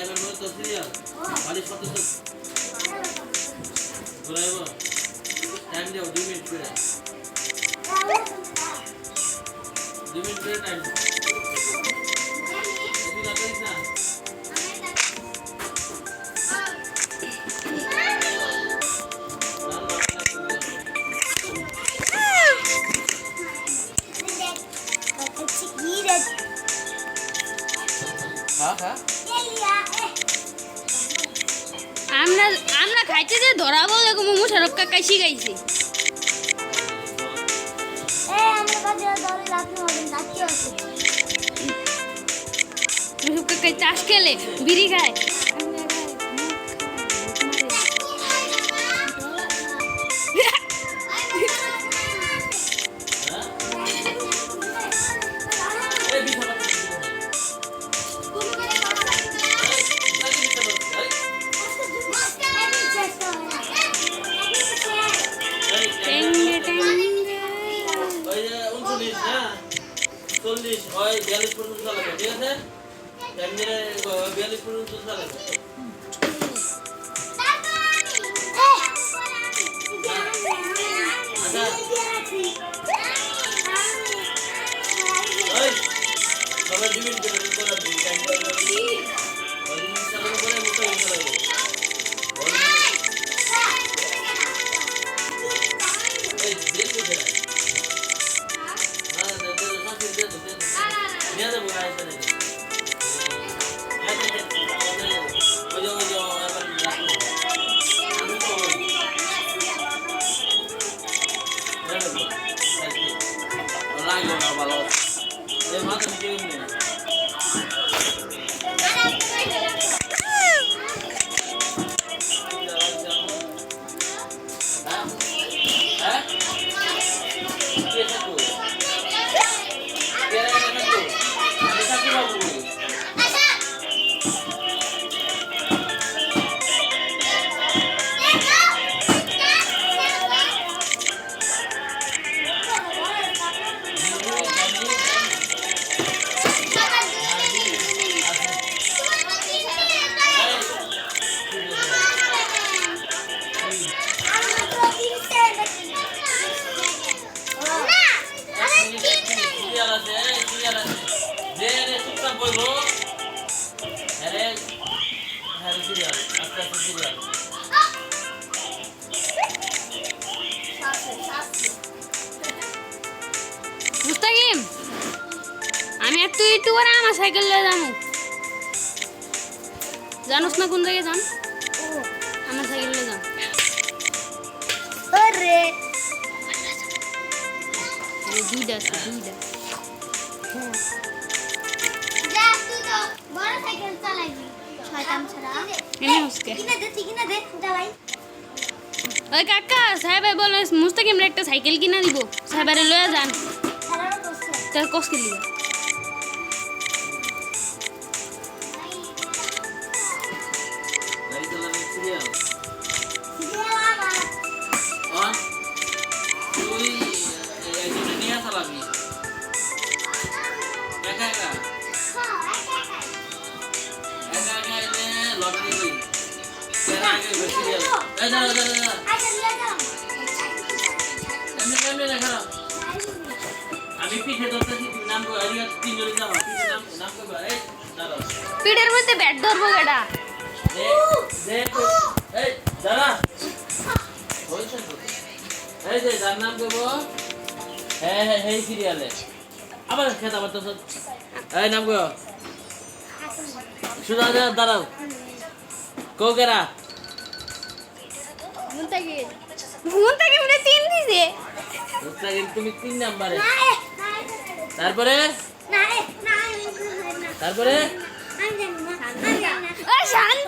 সাহেবের মতো তো সিরিয়াল বালিশ কত ঘুরাইব টাইম দাও 2 মিনিট করে 2 মিনিট করে টাইম দাও তুমি লাগাইছ না আমরা খাইতে যে ধরা বলে মোমো শাহরুখ কাকা শিখাইছে শাহরুখ কাকা চাষ খেলে বিড়ি খায় চল্লিশ হয় 42 পর্যন্ত চালাবে ঠিক আছে টাইমে 42 পর্যন্ত চালাবে সবাই 2 মিনিট করে করাবে টাইম চালানোর পরে মোটা হয়ে যাবে এই দেখো জরা Ya de buena esta de. Oye, hola, yo no valor. Más me quieren bien. মুস্তাকিম আমি একটু করে আমার সাইকেল নিয়ে যাবো জানোস না কোন জায়গায় যান আমার সাইকেল নিয়ে যান দুইটা আছে দুইটা ওই কাকা সাহেব বলে মুস্তাকিম একটা সাইকেল কিনা দিব সাহেবের লয়ে যান তার কষ্ট লিবা গাড়ি চালানো সিরিয়াল তুই একজনে নিয়ে চালাবি একা একা এনে লটারি করি সিরিয়াল আমি পিঠে ধরতেছি নাম কো আরিয়া তিনজনে যাও পিঠে নাম কো এই দাঁড়াও পিঠের মধ্যে ব্যাট ধরবো এটা দেখ এই দাঁড়া হইছে তো এই যে যার নাম কইব হ্যাঁ সিরিয়ালে আবার খেত আবার তো এই নাম কো সুদা দাঁড়াও কোকেরা মুস্তাকিম রে 3 দিছে মুস্তাকিম তুমি 3 নাম্বারে তারপরে তারপরে শান্তি